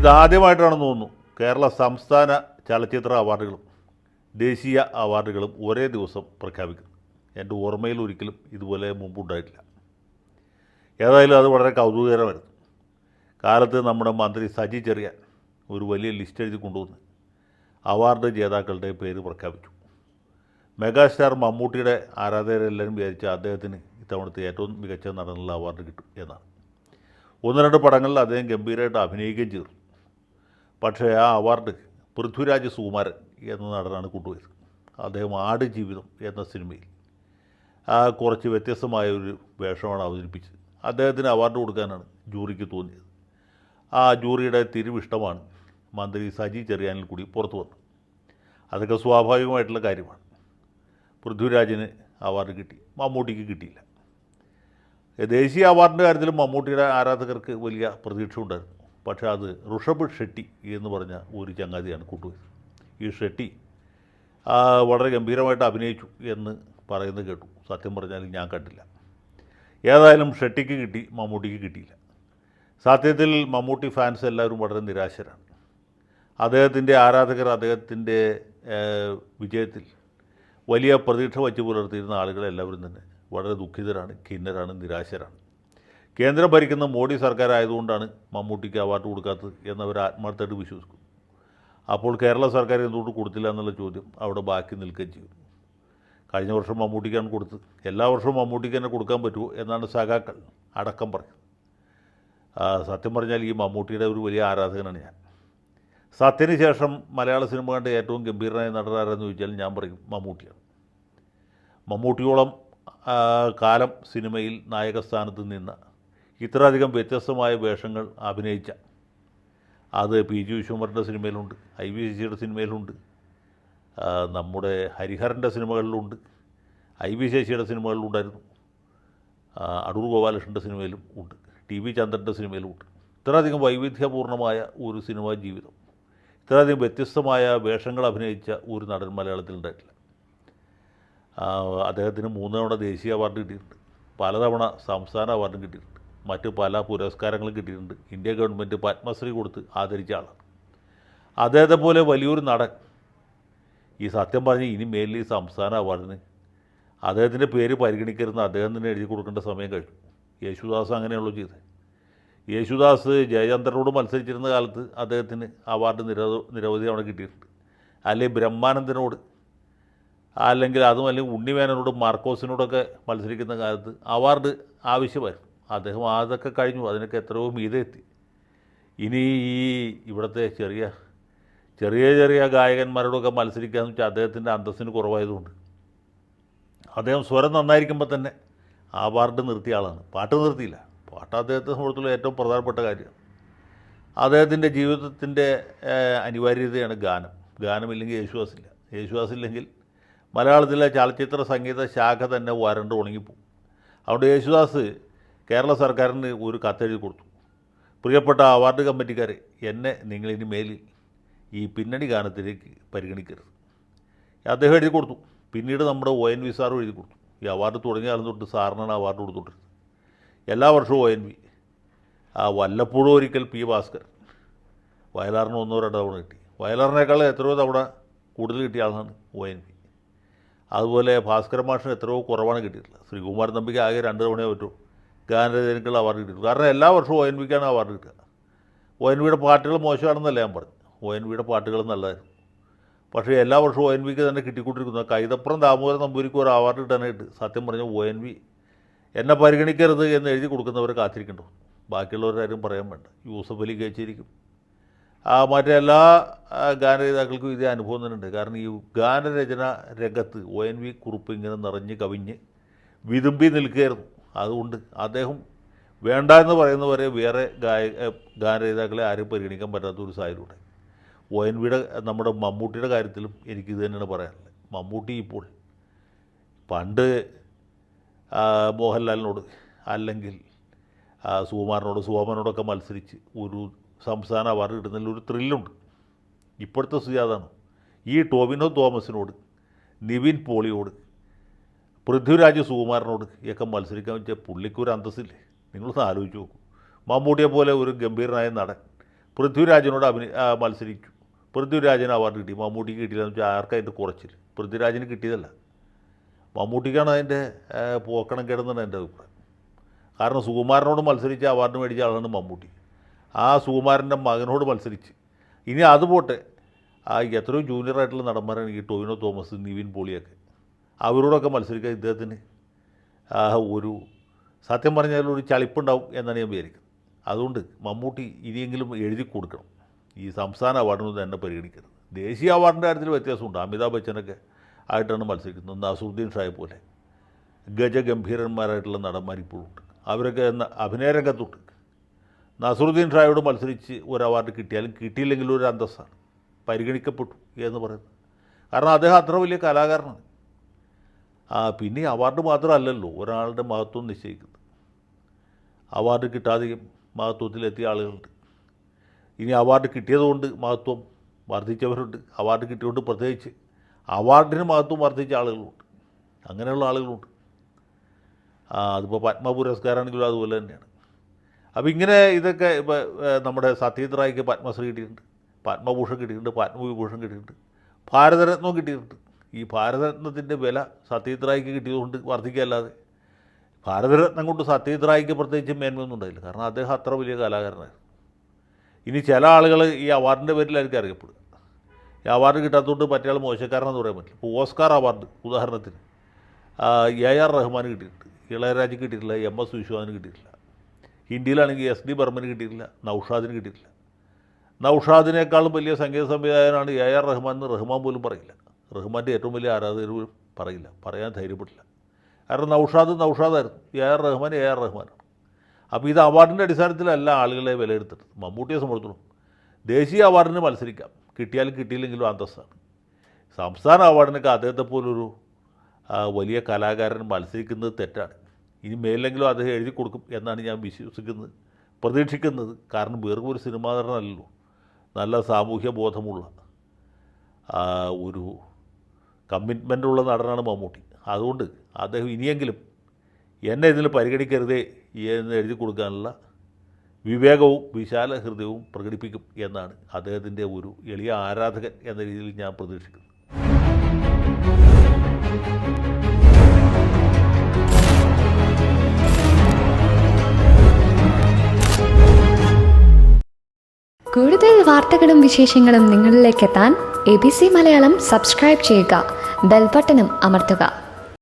ഇതാദ്യമായിട്ടാണെന്ന് തോന്നുന്നു കേരള സംസ്ഥാന ചലച്ചിത്ര അവാർഡുകളും ദേശീയ അവാർഡുകളും ഒരേ ദിവസം പ്രഖ്യാപിക്കുന്നു. എൻ്റെ ഓർമ്മയിൽ ഒരിക്കലും ഇതുപോലെ മുമ്പുണ്ടായിട്ടില്ല. ഏതായാലും അത് വളരെ കൗതുകകരമായിരുന്നു. കാലത്ത് നമ്മുടെ മന്ത്രി സജി ചെറിയാൻ ഒരു വലിയ ലിസ്റ്റ് എഴുതി കൊണ്ടുവന്ന് അവാർഡ് ജേതാക്കളുടെ പേര് പ്രഖ്യാപിച്ചു. മെഗാസ്റ്റാർ മമ്മൂട്ടിയുടെ ആരാധകരെല്ലാവരും വിചാരിച്ച അദ്ദേഹത്തിന് ഇത്തവണത്തെ ഏറ്റവും മികച്ച നടനുള്ള അവാർഡ് കിട്ടും എന്നാണ്. ഒന്ന് രണ്ട് പടങ്ങളിൽ അദ്ദേഹം ഗംഭീരമായിട്ട് അഭിനയിക്കുകയും ചെയ്തു. പക്ഷേ ആ അവാർഡ് പൃഥ്വിരാജ് സുകുമാരൻ എന്ന നടനാണ് കൊണ്ടുപോയത്. അദ്ദേഹം ആട് ജീവിതം എന്ന സിനിമയിൽ കുറച്ച് വ്യത്യസ്തമായ ഒരു വേഷമാണ് അവതരിപ്പിച്ചത്. അദ്ദേഹത്തിന് അവാർഡ് കൊടുക്കാനാണ് ജൂറിക്ക് തോന്നിയത്. ആ ജൂറിയുടെ തിരിവിഷ്ടമാണ് മന്ത്രി സജി ചെറിയാനിൽ കൂടി പുറത്തു വന്നത്. അതൊക്കെ സ്വാഭാവികമായിട്ടുള്ള കാര്യമാണ്. പൃഥ്വിരാജിന് അവാർഡ് കിട്ടി, മമ്മൂട്ടിക്ക് കിട്ടിയില്ല. ദേശീയ അവാർഡിൻ്റെ കാര്യത്തിലും മമ്മൂട്ടിയുടെ ആരാധകർക്ക് വലിയ പ്രതീക്ഷ ഉണ്ടായിരുന്നു. പക്ഷേ അത് ഋഷഭ് ഷെട്ടി എന്ന് പറഞ്ഞ ഒരു ചങ്ങാതിയാണ് കൊണ്ടുപോയത്. ഈ ഷെട്ടി വളരെ ഗംഭീരമായിട്ട് അഭിനയിച്ചു എന്ന് പറയുന്നത് കേട്ടു. സത്യം പറഞ്ഞാൽ ഞാൻ കണ്ടില്ല. ഏതായാലും ഷെട്ടിക്ക് കിട്ടി, മമ്മൂട്ടിക്ക് കിട്ടിയില്ല. സത്യത്തിൽ മമ്മൂട്ടി ഫാൻസ് എല്ലാവരും വളരെ നിരാശരാണ്. അദ്ദേഹത്തിൻ്റെ ആരാധകർ അദ്ദേഹത്തിൻ്റെ വിജയത്തിൽ വലിയ പ്രതീക്ഷ വച്ച് പുലർത്തിയിരുന്ന ആളുകളെല്ലാവരും തന്നെ വളരെ ദുഃഖിതരാണ്, ഖിന്നരാണ്, നിരാശരാണ്. കേന്ദ്രം ഭരിക്കുന്ന മോഡി സർക്കാർ ആയതുകൊണ്ടാണ് മമ്മൂട്ടിക്ക് അവാർഡ് കൊടുക്കാത്തത് എന്നവർ ആത്മാർത്ഥമായിട്ട് വിശ്വസിക്കുന്നു. അപ്പോൾ കേരള സർക്കാർ എന്തുകൊണ്ട് കൊടുത്തില്ല എന്നുള്ള ചോദ്യം അവിടെ ബാക്കി നിൽക്കുകയും ചെയ്യും. കഴിഞ്ഞ വർഷം മമ്മൂട്ടിക്കാണ് കൊടുത്തത്, എല്ലാ വർഷവും മമ്മൂട്ടിക്ക് തന്നെ കൊടുക്കാൻ പറ്റുമോ എന്നാണ് സഖാക്കൾ അടക്കം പറഞ്ഞത്. സത്യം പറഞ്ഞാൽ ഈ മമ്മൂട്ടിയുടെ ഒരു വലിയ ആരാധകനാണ് ഞാൻ. സത്യന് ശേഷം മലയാള സിനിമ കണ്ട ഏറ്റവും ഗംഭീരനായ നടനാരെന്ന് ചോദിച്ചാൽ ഞാൻ പറയും മമ്മൂട്ടിയാണ്. മമ്മൂട്ടിയോളം കാലം സിനിമയിൽ നായകസ്ഥാനത്ത് നിന്ന് ഇത്രയധികം വ്യത്യസ്തമായ വേഷങ്ങൾ അഭിനയിച്ച അത് പി ജി വിശ്വംഭരൻ്റെ സിനിമയിലുണ്ട്, ഐ വി ശശിയുടെ സിനിമയിലുണ്ട്, നമ്മുടെ ഹരിഹരൻ്റെ സിനിമകളിലുണ്ട്, ഐ വി ശശിയുടെ സിനിമകളിലുണ്ടായിരുന്നു, അടൂർ ഗോപാലകൃഷ്ണൻ്റെ സിനിമയിലും ഉണ്ട്, ടി വി ചന്ദ്രൻ്റെ സിനിമയിലും ഉണ്ട്. ഇത്രയധികം വൈവിധ്യപൂർണ്ണമായ ഒരു സിനിമാ ജീവിതം, ഇത്രയധികം വ്യത്യസ്തമായ വേഷങ്ങൾ അഭിനയിച്ച ഒരു നടൻ മലയാളത്തിൽ ഉണ്ടായിട്ടില്ല. അദ്ദേഹത്തിന് 3 തവണ ദേശീയ അവാർഡ് കിട്ടിയിട്ടുണ്ട്, പലതവണ സംസ്ഥാന അവാർഡും കിട്ടിയിട്ടുണ്ട്, മറ്റ് പല പുരസ്കാരങ്ങളും കിട്ടിയിട്ടുണ്ട്. ഇന്ത്യ ഗവൺമെൻറ് പത്മശ്രീ കൊടുത്ത് ആദരിച്ച ആളാണ്. അദ്ദേഹത്തെ പോലെ വലിയൊരു നടൻ ഈ സത്യം പറഞ്ഞ് ഇനി മേലിൽ ഈ സംസ്ഥാന അവാർഡിന് അദ്ദേഹത്തിൻ്റെ പേര് പരിഗണിക്കരുതെന്ന് അദ്ദേഹം തന്നെ എഴുതി കൊടുക്കേണ്ട സമയം കഴിഞ്ഞു. യേശുദാസ് അങ്ങനെയുള്ളൂ ചെയ്തത്. യേശുദാസ് ജയചന്ദ്രനോട് മത്സരിച്ചിരുന്ന കാലത്ത് അദ്ദേഹത്തിന് അവാർഡ് നിരവധി തവണ കിട്ടിയിട്ടുണ്ട്. അല്ലെങ്കിൽ ബ്രഹ്മാനന്ദനോട്, അല്ലെങ്കിൽ ഉണ്ണിമേനോടും മാർക്കോസിനോടൊക്കെ മത്സരിക്കുന്ന കാലത്ത് അവാർഡ് ആവശ്യമായിരുന്നു. അദ്ദേഹം അതൊക്കെ കഴിഞ്ഞു, അതിനൊക്കെ എത്രയോ മീതെ എത്തി. ഇനി ഈ ഇവിടുത്തെ ചെറിയ ചെറിയ ഗായകന്മാരോടൊക്കെ മത്സരിക്കാമെന്ന് വെച്ചാൽ അദ്ദേഹത്തിൻ്റെ അന്തസ്സിന് കുറവായതുകൊണ്ട് അദ്ദേഹം സ്വരം നന്നായിരിക്കുമ്പോൾ തന്നെ അവാർഡ് നിർത്തിയ ആളാണ്. പാട്ട് നിർത്തിയില്ല. പാട്ട് അദ്ദേഹത്തെ സംബന്ധിച്ചുള്ള ഏറ്റവും പ്രധാനപ്പെട്ട കാര്യമാണ്. അദ്ദേഹത്തിൻ്റെ ജീവിതത്തിൻ്റെ അനിവാര്യതയാണ് ഗാനം. ഗാനമില്ലെങ്കിൽ യേശുദാസില്ല. യേശുദാസില്ലെങ്കിൽ മലയാളത്തിലെ ചലച്ചിത്ര സംഗീത ശാഖ തന്നെ വരണ്ട് ഉണങ്ങിപ്പോവും. അതുകൊണ്ട് യേശുദാസ് കേരള സർക്കാരിന് ഒരു കത്തെഴുതി കൊടുത്തു. പ്രിയപ്പെട്ട അവാർഡ് കമ്മിറ്റിക്കാരെ, എന്നെ നിങ്ങളിനി മേലിൽ ഈ പിന്നണി ഗാനത്തിലേക്ക് പരിഗണിക്കരുത്. അദ്ദേഹം എഴുതി കൊടുത്തു. പിന്നീട് നമ്മുടെ ONV സാറും എഴുതി കൊടുത്തു. ഈ അവാർഡ് തുടങ്ങിയ കാലം തൊട്ട് സാറിനാണ് അവാർഡ് കൊടുത്തുകൊണ്ടിരുന്നത്. എല്ലാ വർഷവും ONV, വല്ലപ്പോഴും ഒരിക്കൽ P ഭാസ്കരൻ, വയലാറിന് 1-2 തവണ കിട്ടി. വയലാറിനേക്കാൾ എത്രയോ തവണ കൂടുതൽ കിട്ടിയ ആളാണ് ONV. അതുപോലെ ഭാസ്കരൻ മാഷിന് എത്രയോ കുറവാണ് കിട്ടിയിട്ടുള്ളത്. ശ്രീകുമാരൻ തമ്പിക്ക് ആകെ 2 തവണയേ പറ്റൂ ഗാനരചനയ്ക്കുള്ള അവാർഡ് കിട്ടിയിട്ടുള്ളൂ. കാരണം എല്ലാ വർഷവും ONVക്കാണ് അവാർഡ് കിട്ടുക. ONVയുടെ പാട്ടുകൾ മോശമാണെന്നല്ല ഞാൻ പറഞ്ഞു, ONVയുടെ പാട്ടുകൾ നല്ലതായിരുന്നു. പക്ഷേ എല്ലാ വർഷവും ONVക്ക് തന്നെ കിട്ടിക്കൊണ്ടിരിക്കുന്നത്. കൈതപ്പുറം ദാമോദരൻ നമ്പൂരിക്ക് ഒരു അവാർഡ് കിട്ടാനായിട്ട് സത്യം പറഞ്ഞാൽ ONV എന്നെ പരിഗണിക്കരുത് എന്ന് എഴുതി കൊടുക്കുന്നവരെ കാത്തിരിക്കണ്ടോ. ബാക്കിയുള്ളവരാരും പറയാൻ വേണ്ട. യൂസഫ് അലി കേച്ചിരിക്കും, മറ്റെല്ലാ ഗാനരചയിതാക്കൾക്കും ഇതേ അനുഭവം തന്നെ ഉണ്ട്. കാരണം ഈ ഗാനരചന രംഗത്ത് ONV കുറുപ്പ് ഇങ്ങനെ നിറഞ്ഞ് കവിഞ്ഞ് വിതുമ്പി നിൽക്കുകയായിരുന്നു. അതുകൊണ്ട് അദ്ദേഹം വേണ്ട എന്ന് പറയുന്നവരെ വേറെ ഗാനരചയിതാക്കളെ ആരും പരിഗണിക്കാൻ പറ്റാത്ത ഒരു സാഹചര്യമുണ്ട്. ONVയുടെ നമ്മുടെ മമ്മൂട്ടിയുടെ കാര്യത്തിലും എനിക്കിത് തന്നെയാണ് പറയാനുള്ളത്. മമ്മൂട്ടി ഇപ്പോൾ പണ്ട് മോഹൻലാലിനോട് അല്ലെങ്കിൽ സുകുമാരനോടൊക്കെ മത്സരിച്ച് ഒരു സംസ്ഥാന അവാർഡ് കിട്ടുന്നതിൽ ഒരു ത്രില്ലുണ്ട്. ഇപ്പോഴത്തെ സ്ഥിതി അതാണ്. ഈ ടോവിനോ തോമസിനോട്, നിവിൻ പോളിയോട്, പൃഥ്വിരാജ് സുകുമാരനോട് ഒക്കെ മത്സരിക്കാൻ വെച്ചാൽ പുള്ളിക്കൊരു അന്തസ്സില്ലേ? നിങ്ങളൊന്ന് ആലോചിച്ച് നോക്കൂ. മമ്മൂട്ടിയെ പോലെ ഒരു ഗംഭീരനായ നടൻ പൃഥ്വിരാജിനോട് മത്സരിച്ചു. പൃഥ്വിരാജിന് അവാർഡ് കിട്ടി, മമ്മൂട്ടിക്ക് കിട്ടിയില്ലെന്ന് വെച്ചാൽ ആർക്കതിൻ്റെ കുറച്ചില്ല. പൃഥ്വിരാജിന് കിട്ടിയതല്ല, മമ്മൂട്ടിക്കാണ് അതിൻ്റെ പോക്കണം കിടന്നാണ് എൻ്റെ അഭിപ്രായം. കാരണം സുകുമാരനോട് മത്സരിച്ച് അവാർഡ് മേടിച്ച ആളാണ് മമ്മൂട്ടി. ആ സുകുമാരൻ്റെ മകനോട് മത്സരിച്ച് ഇനി അതുപോട്ടെ, എത്രയോ ജൂനിയറായിട്ടുള്ള നടന്മാരാണ് ഈ ടൊവിനോ തോമസ്, നിവിൻ പോളിയൊക്കെ. അവരോടൊക്കെ മത്സരിക്കാൻ ഇദ്ദേഹത്തിന് ഒരു സത്യം പറഞ്ഞാൽ ഒരു ചളിപ്പുണ്ടാവും എന്നാണ് ഞാൻ വിചാരിക്കുന്നത്. അതുകൊണ്ട് മമ്മൂട്ടി ഇനിയെങ്കിലും എഴുതി കൊടുക്കണം, ഈ സംസ്ഥാന അവാർഡിനൊന്നും തന്നെ പരിഗണിക്കരുത്. ദേശീയ അവാർഡിൻ്റെ കാര്യത്തിൽ വ്യത്യാസമുണ്ട്. അമിതാഭ് ബച്ചനൊക്കെ ആയിട്ടാണ് മത്സരിക്കുന്നത്. നസറുദ്ദീൻ ഷായെ പോലെ ഗജഗംഭീരന്മാരായിട്ടുള്ള നടന്മാർ ഇപ്പോഴും ഉണ്ട്. അവരൊക്കെ അഭിനയ രംഗത്തുണ്ട്. നസറുദ്ദീൻ ഷായോട് മത്സരിച്ച് ഒരു അവാർഡ് കിട്ടിയാലും കിട്ടിയില്ലെങ്കിലും ഒരു അന്തസ്സാണ്, പരിഗണിക്കപ്പെട്ടു എന്ന് പറയുന്നത്. കാരണം അദ്ദേഹം അത്ര വലിയ കലാകാരനാണ്. പിന്നെ അവാർഡ് മാത്രമല്ലല്ലോ ഒരാളുടെ മഹത്വം നിശ്ചയിക്കുന്നത്. അവാർഡ് കിട്ടാതെയും മഹത്വത്തിലെത്തിയ ആളുകളുണ്ട്. ഇനി അവാർഡ് കിട്ടിയതുകൊണ്ട് മഹത്വം വർദ്ധിച്ചവരുണ്ട്, അവാർഡ് കിട്ടിയതുകൊണ്ട് പ്രത്യേകിച്ച് അവാർഡിന് മഹത്വം വർദ്ധിച്ച ആളുകളുണ്ട്. അങ്ങനെയുള്ള ആളുകളുണ്ട്. അതിപ്പോൾ പത്മ പുരസ്കാരമാണെങ്കിലും അതുപോലെ തന്നെയാണ്. അപ്പോൾ ഇങ്ങനെ ഇതൊക്കെ ഇപ്പോൾ നമ്മുടെ സത്യജിത് റായ്ക്ക് പത്മശ്രീ കിട്ടിയിട്ടുണ്ട്, പത്മഭൂഷൺ കിട്ടിയിട്ടുണ്ട്, പത്മവിഭൂഷൺ കിട്ടിയിട്ടുണ്ട്, ഭാരതരത്നവും കിട്ടിയിട്ടുണ്ട്. ഈ ഭാരതരത്നത്തിൻ്റെ വില സത്യജിത് റായ്ക്ക് കിട്ടിയതുകൊണ്ട് വർദ്ധിക്കുകയല്ലാതെ ഭാരതരത്നം കൊണ്ട് സത്യജിത് റായ്ക്ക് പ്രത്യേകിച്ച് മേന്മയൊന്നും ഉണ്ടായില്ല. കാരണം അദ്ദേഹം അത്ര വലിയ കലാകാരനായിരുന്നു. ഇനി ചില ആളുകൾ ഈ അവാർഡിൻ്റെ പേരിലായിരിക്കും അറിയപ്പെടുക. ഈ അവാർഡ് കിട്ടാത്തതുകൊണ്ട് മറ്റേ മോശക്കാരനെന്ന് പറയാൻ പറ്റില്ല. ഇപ്പോൾ ഓസ്കാർ അവാർഡ് ഉദാഹരണത്തിന് AR റഹ്മാന് കിട്ടിയിട്ടുണ്ട്, ഇളയരാജയ്ക്ക് കിട്ടിയിട്ടില്ല, MS വിശ്വനാഥിന് കിട്ടിയിട്ടില്ല. ഹിന്ദിയിലാണെങ്കിൽ SD ബർമന് കിട്ടിയിട്ടില്ല, നൗഷാദിന് കിട്ടിയിട്ടില്ല. നൗഷാദിനേക്കാളും വലിയ സംഗീത സംവിധായകനാണ് AR റഹ്മാൻ എന്ന് റഹ്മാൻ പോലും പറയില്ല. റഹ്മാൻ്റെ ഏറ്റവും വലിയ ആരാധകർ പോലും പറയില്ല, പറയാൻ ധൈര്യപ്പെട്ടില്ല. കാരണം നൗഷാദായിരുന്നു, AR റഹ്മാനാണ്. അപ്പോൾ ഇത് അവാർഡിൻ്റെ അടിസ്ഥാനത്തിലല്ല ആളുകളെ വിലയിരുത്തുന്നത്. മമ്മൂട്ടിയെ സംബന്ധിച്ചിടത്തോളം ദേശീയ അവാർഡിന് മത്സരിക്കാം, കിട്ടിയാലും കിട്ടിയില്ലെങ്കിലും അന്തസ്സാണ്. സംസ്ഥാന അവാർഡിനൊക്കെ അദ്ദേഹത്തെ പോലൊരു വലിയ കലാകാരൻ മത്സരിക്കുന്നത് തെറ്റാണ്. ഇനി മേലെങ്കിലും അദ്ദേഹം എഴുതി കൊടുക്കും എന്നാണ് ഞാൻ വിശ്വസിക്കുന്നത്, പ്രതീക്ഷിക്കുന്നത്. കാരണം വെറും ഒരു സിനിമാ നടനല്ലല്ലോ, നല്ല സാമൂഹ്യ ബോധമുള്ള ഒരു കമ്മിറ്റ്മെൻറ്റുള്ള നടനാണ് മമ്മൂട്ടി. അതുകൊണ്ട് അദ്ദേഹം ഇനിയെങ്കിലും എന്നെ ഇതിൽ പരിഗണിക്കരുതേ എന്ന് എഴുതി കൊടുക്കാനുള്ള വിവേകവും വിശാല ഹൃദയവും പ്രകടിപ്പിക്കും എന്നാണ് അദ്ദേഹത്തിൻ്റെ ഒരു എളിയ ആരാധകൻ എന്ന രീതിയിൽ ഞാൻ പ്രതീക്ഷിക്കുന്നത്. കൂടുതൽ വാർത്തകളും വിശേഷങ്ങളും നിങ്ങളിലേക്ക് എത്താൻ ABC മലയാളം സബ്സ്ക്രൈബ് ചെയ്യുക, ബെൽ ബട്ടണും അമർത്തുക.